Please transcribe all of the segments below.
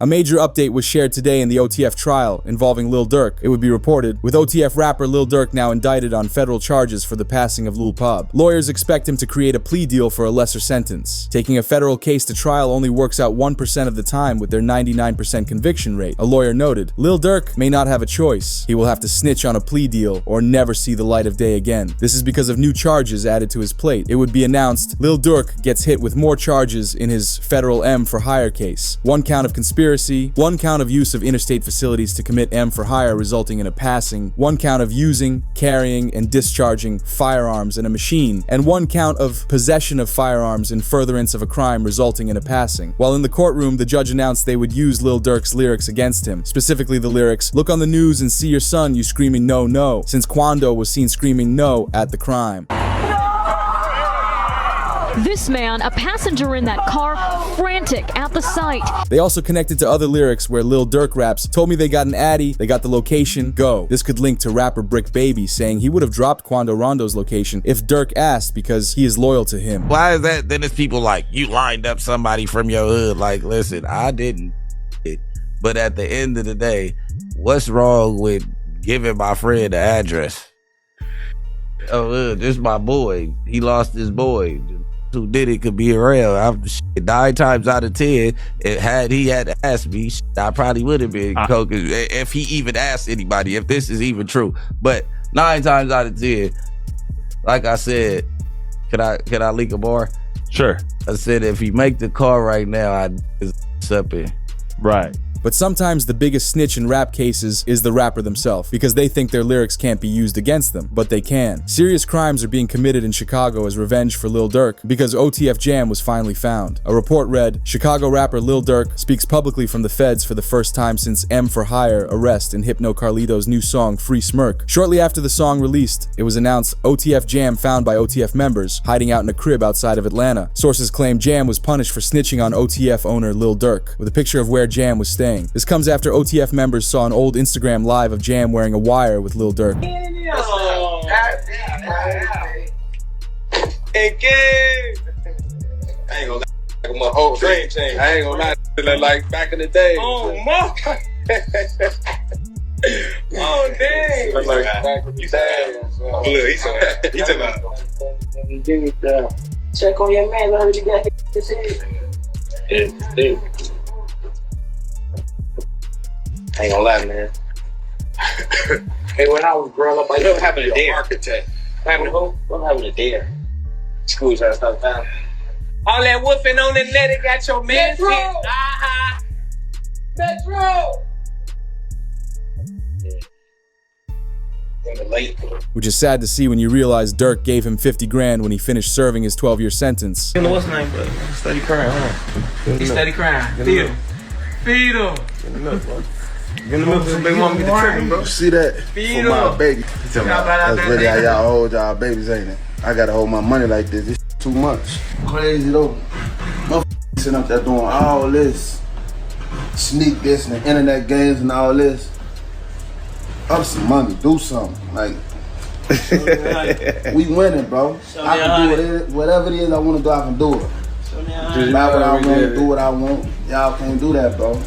A major update was shared today in the OTF trial involving Lil Durk. It would be reported, with OTF rapper Lil Durk now indicted on federal charges for the passing of Lul Pab. Lawyers expect him to create a plea deal for a lesser sentence. Taking a federal case to trial only works out 1% of the time with their 99% conviction rate. A lawyer noted, Lil Durk may not have a choice. He will have to snitch on a plea deal or never see the light of day again. This is because of new charges added to his plate. It would be announced Lil Durk gets hit with more charges in his federal M for hire case. 1 count of conspiracy, 1 count of use of interstate facilities to commit M for hire resulting in a passing, 1 count of using, carrying, and discharging firearms in a machine, and 1 count of possession of firearms in furtherance of a crime resulting in a passing. While in the courtroom, the judge announced they would use Lil Durk's lyrics against him, specifically the lyrics, "Look on the news and see your son, you screaming no, no," since Quando was seen screaming no at the crime. This man, a passenger in that car, frantic at the sight. They also connected to other lyrics where Lil Durk raps, "Told me they got an Addy, they got the location, go." This could link to rapper Brick Baby saying he would have dropped Quando Rondo's location if Durk asked because he is loyal to him. Why is that? Then it's people like, you lined up somebody from your hood. Like, listen, I didn't. But at the end of the day, what's wrong with giving my friend the address? Oh, this is my boy. He lost his boy. Who did it could be around. 9 times out of 10, had he had asked me, I probably would have been coke if he even asked anybody, if this is even true. But 9 times out of 10, like I said, can I leak a bar? Sure. I said if he make the call right now, I'd something. Right. But sometimes the biggest snitch in rap cases is the rapper themselves, because they think their lyrics can't be used against them, but they can. Serious crimes are being committed in Chicago as revenge for Lil Durk because OTF Jam was finally found. A report read, Chicago rapper Lil Durk speaks publicly from the feds for the first time since M for Hire arrest in Hypno Carlito's new song Free Smirk. Shortly after the song released, it was announced OTF Jam found by OTF members hiding out in a crib outside of Atlanta. Sources claim Jam was punished for snitching on OTF owner Lil Durk, with a picture of where Jam was staying. This comes after OTF members saw an old Instagram live of Jam wearing a wire with Lil Durk. I ain't gonna lie, my whole dream changed. I ain't gonna lie, like back in the day. Oh, my. Oh, dang. Like back in the day. Look, he's about. Check on your man, I heard you got his head. Yeah. I ain't gonna lie, man. Hey, when I was growing up, I What happened to dare. architect? What happened to who? What happened to dare? School trying to stop time. All that woofing on the net, it got your man Metro! fit. Uh-huh. Metro! Which is sad to see when you realize Durk gave him 50 grand when he finished serving his 12-year sentence. You know what's name, but steady crying, huh? He steady crying. Feed him. Feed him. Get the milk, bro. Get the milk so big mama get the tripping, bro. See that? Feed For my him. baby. That's really how y'all hold y'all babies, ain't it? I gotta hold my money like this. This too much. Crazy though. Motherfuckers sitting up there doing all this. Sneak this and the internet games and all this. Up some money, do something. Like, we winning, bro. I can do whatever it is I want to do, I can do it. Just buy what I want, do what I want. Y'all can't do that, bro.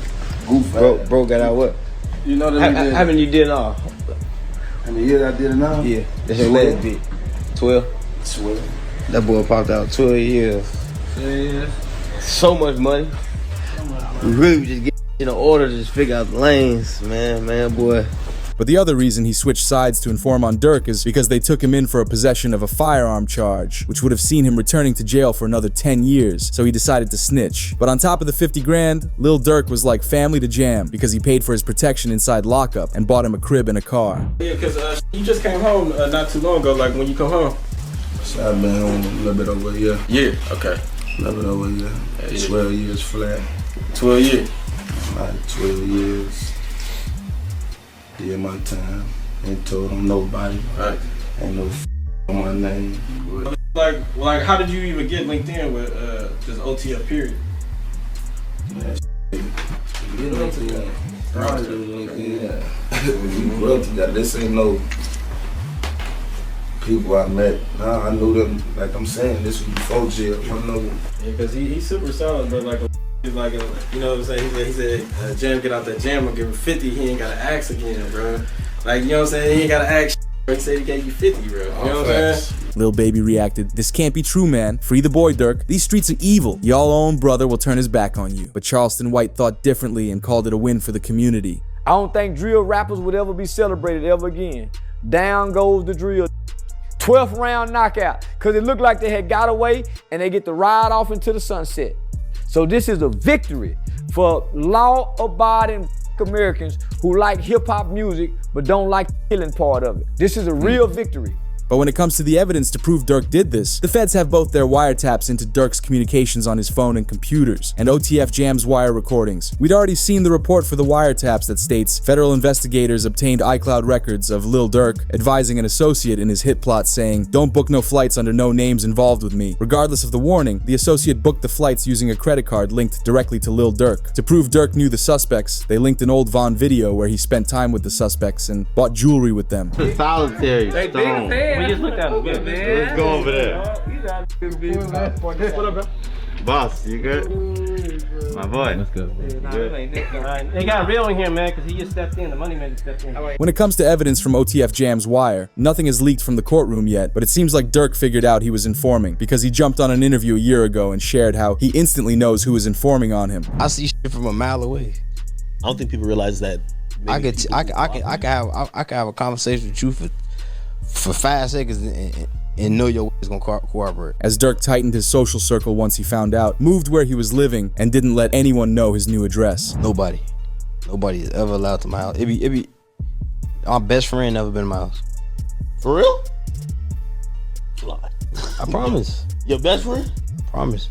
Goof Bro got out what? You know that How many you did now? How many years I did it now? Yeah, that's your last bit. 12? 12. That boy popped out 12 years. Yeah. So much money. We really was just getting in order to just figure out the lanes, man, boy. But the other reason he switched sides to inform on Durk is because they took him in for a possession of a firearm charge, which would have seen him returning to jail for another 10 years, so he decided to snitch. But on top of the 50 grand, Lil Durk was like family to Jam because he paid for his protection inside lockup and bought him a crib and a car. Yeah, because you just came home not too long ago, like when you come home. So I've been home a little bit over a year. Yeah, okay. A little bit over a year. 12 years flat. 12 years. Like 12 years. Did my time. Ain't told them nobody. Right. Ain't no on my name. Like, how did you even get linked in with this OTF period? Man, get linked in. Probably linked in. When you grow up together, this ain't no people I met. Nah, I knew them. Like I'm saying, this was before jail. I know. Yeah, because he's super solid, but like be like, you know what I'm saying? He said, Jam get out that jam and give him 50. He ain't gotta ask again, bro. Like, you know what I'm saying? He ain't gotta ask. He said he gave you 50, bro. You know what I'm saying? Lil Baby reacted, "This can't be true, man. Free the boy, Durk. These streets are evil. Y'all own brother will turn his back on you." But Charleston White thought differently and called it a win for the community. I don't think drill rappers would ever be celebrated ever again. Down goes the drill. 12th round knockout, because it looked like they had got away and they get to ride off into the sunset. So this is a victory for law-abiding Americans who like hip-hop music but don't like the killing part of it. This is a real victory. But when it comes to the evidence to prove Durk did this, the feds have both their wiretaps into Durk's communications on his phone and computers, and OTF Jam's wire recordings. We'd already seen the report for the wiretaps that states federal investigators obtained iCloud records of Lil Durk advising an associate in his hit plot saying, "Don't book no flights under no names involved with me." Regardless of the warning, the associate booked the flights using a credit card linked directly to Lil Durk. To prove Durk knew the suspects, they linked an old Vaughn video where he spent time with the suspects and bought jewelry with them. Solitary stone. We just looked at him. Let's go over there. What up, bro? Boss, you good? My boy. Let's go. They got real in here, man, because he just stepped in. The money man just stepped in. When it comes to evidence from OTF Jam's wire, nothing is leaked from the courtroom yet, but it seems like Durk figured out he was informing because he jumped on an interview a year ago and shared how he instantly knows who is informing on him. I see shit from a mile away. I don't think people realize that. I can have a conversation with you for 5 seconds and know your way is gonna cooperate. As Durk tightened his social circle once he found out, moved where he was living, and didn't let anyone know his new address. Nobody is ever allowed to my house. It be my best friend never been to my house. For real? I promise. Your best friend? I promise.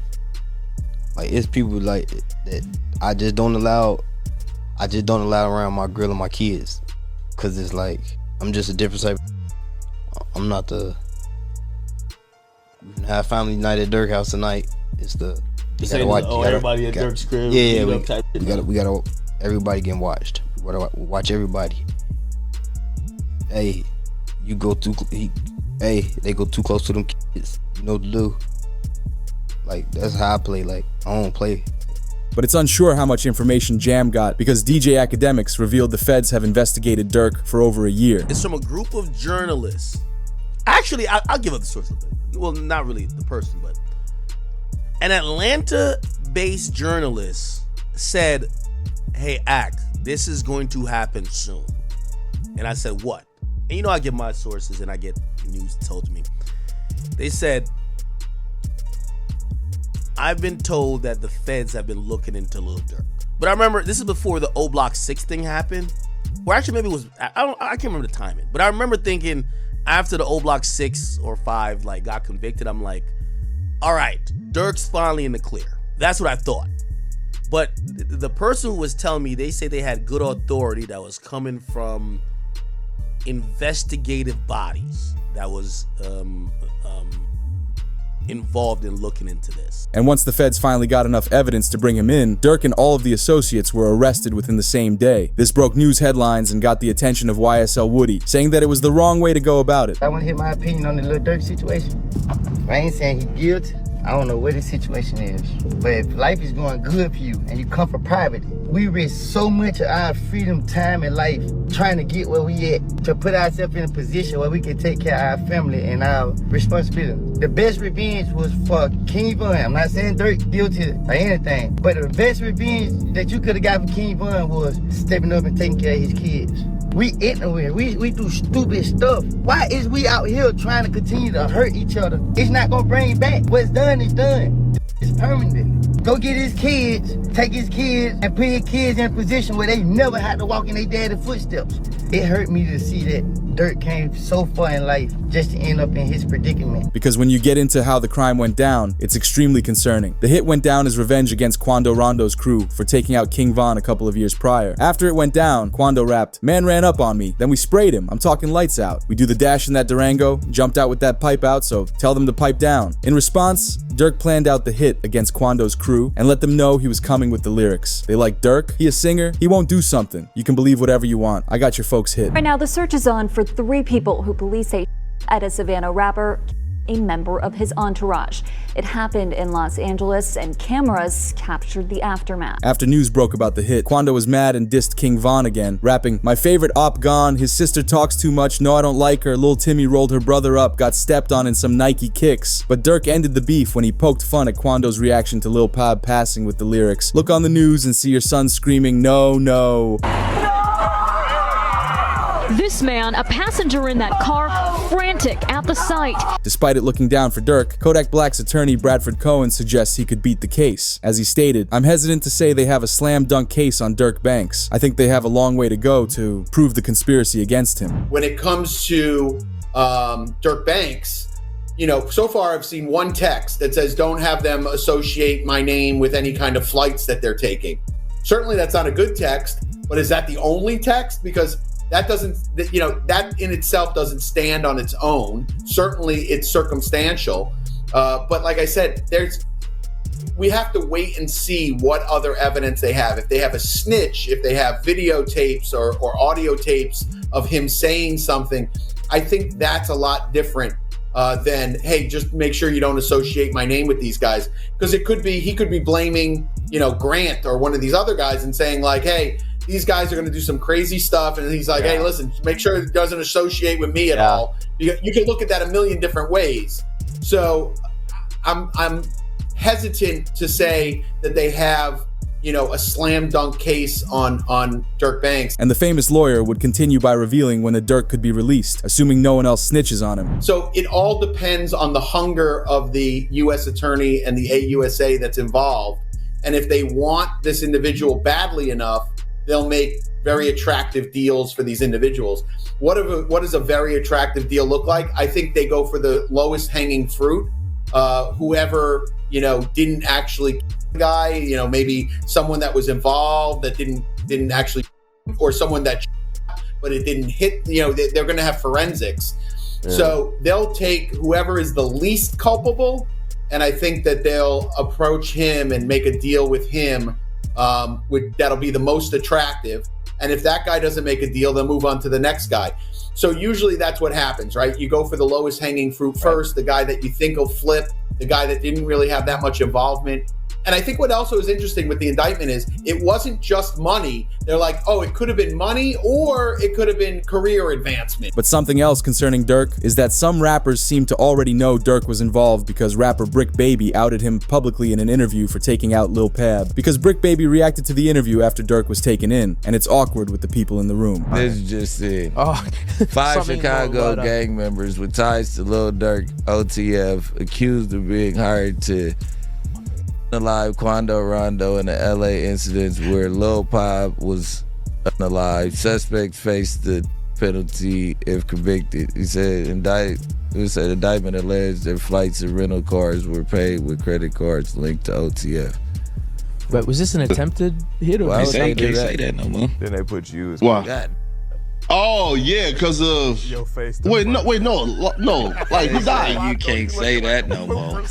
Like, it's people like that I just don't allow around my girl and my kids, cause it's like I'm just a different type. I'm not the. We can have family night at Durk house tonight. It's the. You gotta watch. Everybody at Durk's crib. Yeah, we gotta. Everybody getting watched. We gotta watch everybody. Hey, you go too. Hey, they go too close to them kids. You know what to do. Like, that's how I play. Like, I don't play. But it's unsure how much information Jam got because DJ Academics revealed the feds have investigated Durk for over a year. It's from a group of journalists. Actually, I'll give up the source a little bit. Well, not really the person, but an Atlanta-based journalist said, "Hey, Act, this is going to happen soon." And I said, "What?" And you know, I give my sources and I get news told to me. They said, "I've been told that the feds have been looking into Lil Durk." But I remember, this is before the O Block 6 thing happened. Or actually, maybe it was, I can't remember the timing. But I remember thinking, after the O Block 6 or 5 like got convicted, I'm like, all right, Durk's finally in the clear. That's what I thought. But the person who was telling me, they say they had good authority that was coming from investigative bodies that was involved in looking into this. And once the feds finally got enough evidence to bring him in, Durk and all of the associates were arrested within the same day. This broke news headlines and got the attention of YSL Woody, saying that it was the wrong way to go about it. I want to hear my opinion on the Lil Durk situation. I ain't saying he's guilty. I don't know what the situation is. But if life is going good for you and you come from poverty, we risk so much of our freedom, time, and life trying to get where we at, to put ourselves in a position where we can take care of our family and our responsibility. The best revenge was for King Von. I'm not saying Durk guilty or anything, but the best revenge that you could have got from King Von was stepping up and taking care of his kids. We ignorant, we do stupid stuff. Why is we out here trying to continue to hurt each other? It's not gonna bring it back. What's done is done. It's permanent. Go get his kids, take his kids, and put his kids in a position where they never had to walk in their daddy's footsteps. It hurt me to see that Durk came so far in life just to end up in his predicament. Because when you get into how the crime went down, it's extremely concerning. The hit went down as revenge against Quando Rondo's crew for taking out King Von a couple of years prior. After it went down, Quando rapped, "Man ran up on me, then we sprayed him. I'm talking lights out. We do the dash in that Durango, jumped out with that pipe out, so tell them to pipe down." In response, Durk planned out the hit against Quando's crew and let them know he was coming with the lyrics. They like Durk, he a singer, he won't do something. You can believe whatever you want. I got your folks hit. Right now, the search is on for 3 people who police say at a Savannah rapper a member of his entourage. It happened in Los Angeles, and cameras captured the aftermath. After news broke about the hit, Quando was mad and dissed King Von again, rapping, "My favorite op gone, his sister talks too much, no I don't like her, Lil Timmy rolled her brother up, got stepped on in some Nike kicks." But Durk ended the beef when he poked fun at Quando's reaction to Lil Pab passing with the lyrics, "Look on the news and see your son screaming, no, no." This man, a passenger in that car, frantic at the sight. Despite it looking down for Durk, Kodak Black's attorney Bradford Cohen suggests he could beat the case. As he stated, "I'm hesitant to say they have a slam dunk case on Durk Banks. I think they have a long way to go to prove the conspiracy against him." When it comes to Durk Banks, you know, so far I've seen one text that says don't have them associate my name with any kind of flights that they're taking. Certainly that's not a good text, but is that the only text? Because that doesn't, you know, that in itself doesn't stand on its own. Certainly it's circumstantial. But like I said, we have to wait and see what other evidence they have. If they have a snitch, if they have videotapes or audio tapes of him saying something, I think that's a lot different than, hey, just make sure you don't associate my name with these guys. Because it could be, he could be blaming, you know, Grant or one of these other guys and saying like, hey, these guys are going to do some crazy stuff. And he's like, hey, listen, make sure it doesn't associate with me at all. You can look at that a million different ways. So I'm hesitant to say that they have, you know, a slam dunk case on Durk Banks. And the famous lawyer would continue by revealing when the Durk could be released, assuming no one else snitches on him. So it all depends on the hunger of the U.S. attorney and the AUSA that's involved. And if they want this individual badly enough, they'll make very attractive deals for these individuals. What does a very attractive deal look like? I think they go for the lowest hanging fruit. Whoever, you know, didn't actually guy, you know, maybe someone that was involved that didn't actually, or someone that, but it didn't hit, you know, they're going to have forensics. Yeah. So they'll take whoever is the least culpable, and I think that they'll approach him and make a deal with him that'll be the most attractive. And if that guy doesn't make a deal, they'll move on to the next guy. So usually that's what happens, right? You go for the lowest hanging fruit first, the guy that you think will flip, the guy that didn't really have that much involvement. And I think what also is interesting with the indictment is it wasn't just money. They're like, oh, it could have been money or it could have been career advancement. But something else concerning Durk is that some rappers seem to already know Durk was involved because rapper Brick Baby outed him publicly in an interview for taking out Lil Pab. Because Brick Baby reacted to the interview after Durk was taken in, and it's awkward with the people in the room. This just it. 5 Chicago gang members with ties to Lil Durk, OTF, accused of being hired to alive Quando Rondo in the LA incidents where Lul Pab was unalive. Suspects faced the penalty if convicted. He said indictment alleged that flights and rental cars were paid with credit cards linked to OTF. But was this an attempted hit? Or Why would they can't say that no more? Then they put you as Why? God. Oh yeah, because of your face. Wait, no, like he died. You can't say that no more.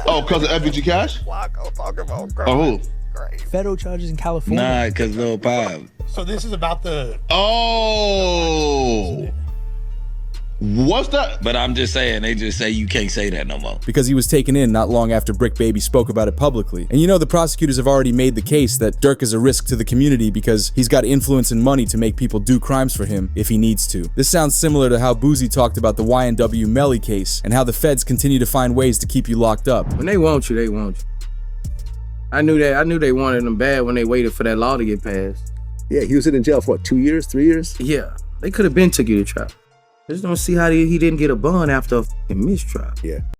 Oh, because of FBG Cash? Oh, who? Federal charges in California. Nah, because Lil Pab. So this is about the. Oh. What's that? But I'm just saying, they just say you can't say that no more. Because he was taken in not long after Brick Baby spoke about it publicly. And you know the prosecutors have already made the case that Durk is a risk to the community because he's got influence and money to make people do crimes for him if he needs to. This sounds similar to how Boozy talked about the YNW Melly case and how the feds continue to find ways to keep you locked up. When they want you, they want you. I knew they wanted him bad when they waited for that law to get passed. Yeah, he was in jail for what, 2 years, 3 years? Yeah, they could have been took you to trial. I just don't see how he didn't get a bond after a fucking mistrial. Yeah.